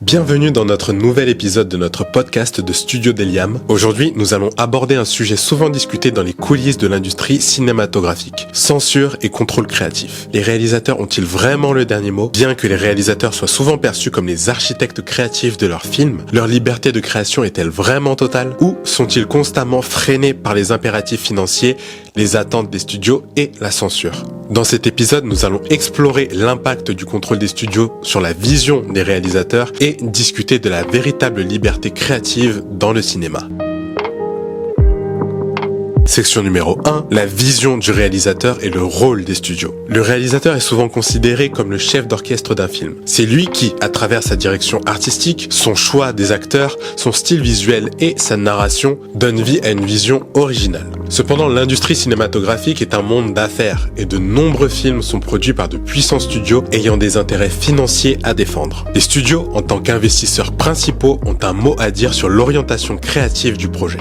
Bienvenue dans notre nouvel épisode de notre podcast de Studio Deliam. Aujourd'hui, nous allons aborder un sujet souvent discuté dans les coulisses de l'industrie cinématographique. Censure et contrôle créatif. Les réalisateurs ont-ils vraiment le dernier mot? Bien que les réalisateurs soient souvent perçus comme les architectes créatifs de leurs films, leur liberté de création est-elle vraiment totale? Ou sont-ils constamment freinés par les impératifs financiers, les attentes des studios et la censure? Dans cet épisode, nous allons explorer l'impact du contrôle des studios sur la vision des réalisateurs et discuter de la véritable liberté créative dans le cinéma. Section numéro 1, la vision du réalisateur et le rôle des studios. Le réalisateur est souvent considéré comme le chef d'orchestre d'un film. C'est lui qui, à travers sa direction artistique, son choix des acteurs, son style visuel et sa narration, donne vie à une vision originale. Cependant, l'industrie cinématographique est un monde d'affaires et de nombreux films sont produits par de puissants studios ayant des intérêts financiers à défendre. Les studios, en tant qu'investisseurs principaux, ont un mot à dire sur l'orientation créative du projet.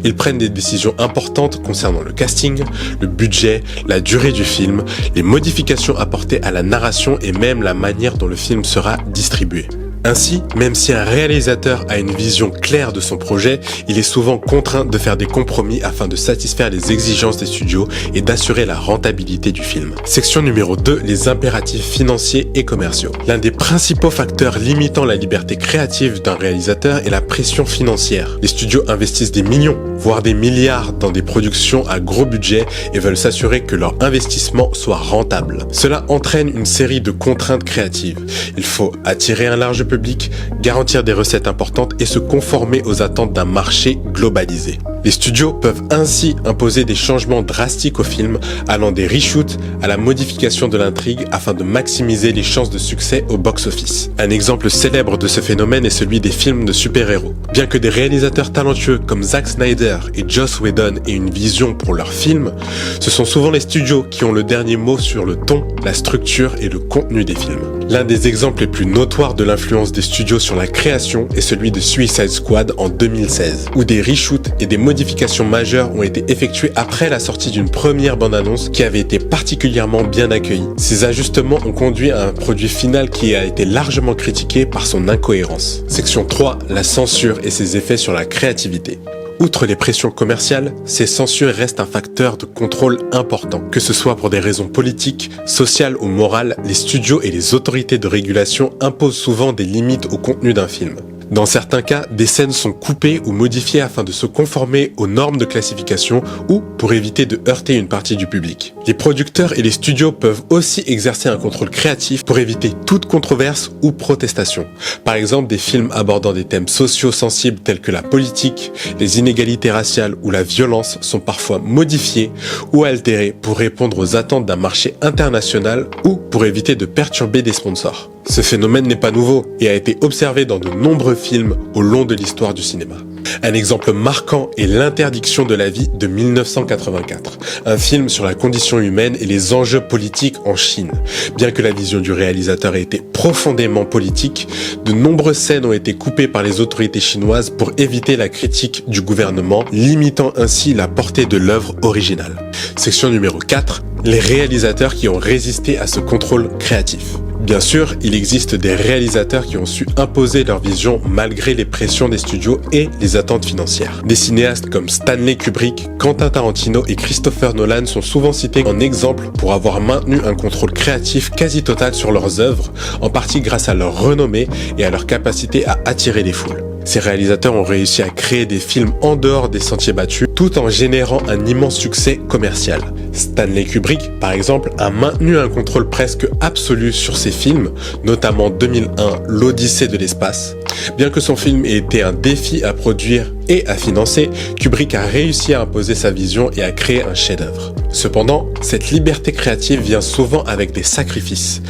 Ils prennent des décisions importantes concernant le casting, le budget, la durée du film, les modifications apportées à la narration et même la manière dont le film sera distribué. Ainsi, même si un réalisateur a une vision claire de son projet, il est souvent contraint de faire des compromis afin de satisfaire les exigences des studios et d'assurer la rentabilité du film. Section numéro 2, les impératifs financiers et commerciaux. L'un des principaux facteurs limitant la liberté créative d'un réalisateur est la pression financière. Les studios investissent des millions, voire des milliards dans des productions à gros budget et veulent s'assurer que leur investissement soit rentable. Cela entraîne une série de contraintes créatives. Il faut attirer un large public, garantir des recettes importantes et se conformer aux attentes d'un marché globalisé. Les studios peuvent ainsi imposer des changements drastiques au film, allant des reshoots à la modification de l'intrigue afin de maximiser les chances de succès au box-office. Un exemple célèbre de ce phénomène est celui des films de super-héros. Bien que des réalisateurs talentueux comme Zack Snyder et Joss Whedon aient une vision pour leurs films, ce sont souvent les studios qui ont le dernier mot sur le ton, la structure et le contenu des films. L'un des exemples les plus notoires de l'influence des studios sur la création est celui de Suicide Squad en 2016, où des reshoots et des modifications majeures ont été effectuées après la sortie d'une première bande-annonce qui avait été particulièrement bien accueillie. Ces ajustements ont conduit à un produit final qui a été largement critiqué par son incohérence. Section 3, la censure et ses effets sur la créativité. Outre les pressions commerciales, ces censures restent un facteur de contrôle important. Que ce soit pour des raisons politiques, sociales ou morales, les studios et les autorités de régulation imposent souvent des limites au contenu d'un film. Dans certains cas, des scènes sont coupées ou modifiées afin de se conformer aux normes de classification ou pour éviter de heurter une partie du public. Les producteurs et les studios peuvent aussi exercer un contrôle créatif pour éviter toute controverse ou protestation. Par exemple, des films abordant des thèmes sociaux sensibles tels que la politique, les inégalités raciales ou la violence sont parfois modifiés ou altérés pour répondre aux attentes d'un marché international ou pour éviter de perturber des sponsors. Ce phénomène n'est pas nouveau et a été observé dans de nombreux films au long de l'histoire du cinéma. Un exemple marquant est L'interdiction de la vie de 1984, un film sur la condition humaine et les enjeux politiques en Chine. Bien que la vision du réalisateur ait été profondément politique, de nombreuses scènes ont été coupées par les autorités chinoises pour éviter la critique du gouvernement, limitant ainsi la portée de l'œuvre originale. Section numéro 4, les réalisateurs qui ont résisté à ce contrôle créatif. Bien sûr, il existe des réalisateurs qui ont su imposer leur vision malgré les pressions des studios et les attentes financières. Des cinéastes comme Stanley Kubrick, Quentin Tarantino et Christopher Nolan sont souvent cités en exemple pour avoir maintenu un contrôle créatif quasi total sur leurs œuvres, en partie grâce à leur renommée et à leur capacité à attirer les foules. Ces réalisateurs ont réussi à créer des films en dehors des sentiers battus tout en générant un immense succès commercial. Stanley Kubrick, par exemple, a maintenu un contrôle presque absolu sur ses films, notamment 2001, L'Odyssée de l'espace. Bien que son film ait été un défi à produire et à financer, Kubrick a réussi à imposer sa vision et à créer un chef-d'œuvre. Cependant, cette liberté créative vient souvent avec des sacrifices.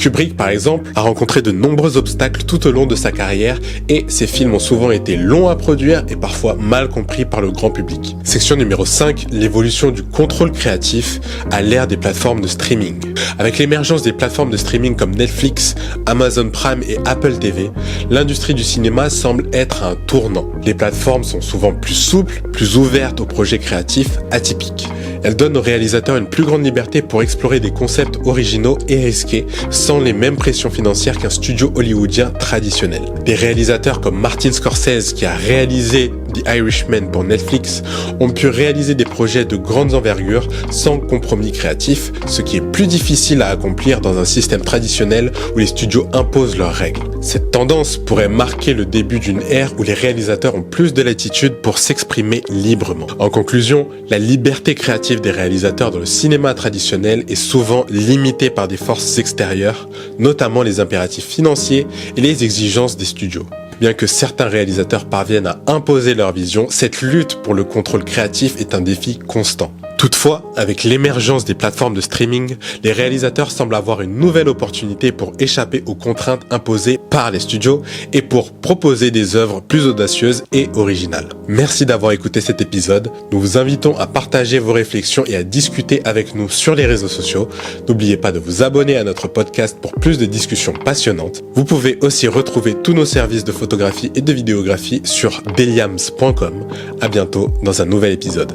Kubrick, par exemple, a rencontré de nombreux obstacles tout au long de sa carrière et ses films ont souvent été longs à produire et parfois mal compris par le grand public. Section numéro 5, l'évolution du contrôle créatif à l'ère des plateformes de streaming. Avec l'émergence des plateformes de streaming comme Netflix, Amazon Prime et Apple TV, l'industrie du cinéma semble être à un tournant. Les plateformes sont souvent plus souples, plus ouvertes aux projets créatifs atypiques. Elle donne aux réalisateurs une plus grande liberté pour explorer des concepts originaux et risqués sans les mêmes pressions financières qu'un studio hollywoodien traditionnel. Des réalisateurs comme Martin Scorsese, qui a réalisé The Irishman pour Netflix, ont pu réaliser des projets de grande envergure sans compromis créatif, ce qui est plus difficile à accomplir dans un système traditionnel où les studios imposent leurs règles. Cette tendance pourrait marquer le début d'une ère où les réalisateurs ont plus de latitude pour s'exprimer librement. En conclusion, la liberté créative des réalisateurs dans le cinéma traditionnel est souvent limitée par des forces extérieures, notamment les impératifs financiers et les exigences des studios. Bien que certains réalisateurs parviennent à imposer leur vision, cette lutte pour le contrôle créatif est un défi constant. Toutefois, avec l'émergence des plateformes de streaming, les réalisateurs semblent avoir une nouvelle opportunité pour échapper aux contraintes imposées par les studios et pour proposer des œuvres plus audacieuses et originales. Merci d'avoir écouté cet épisode. Nous vous invitons à partager vos réflexions et à discuter avec nous sur les réseaux sociaux. N'oubliez pas de vous abonner à notre podcast pour plus de discussions passionnantes. Vous pouvez aussi retrouver tous nos services de photographie et de vidéographie sur deliams.com. À bientôt dans un nouvel épisode.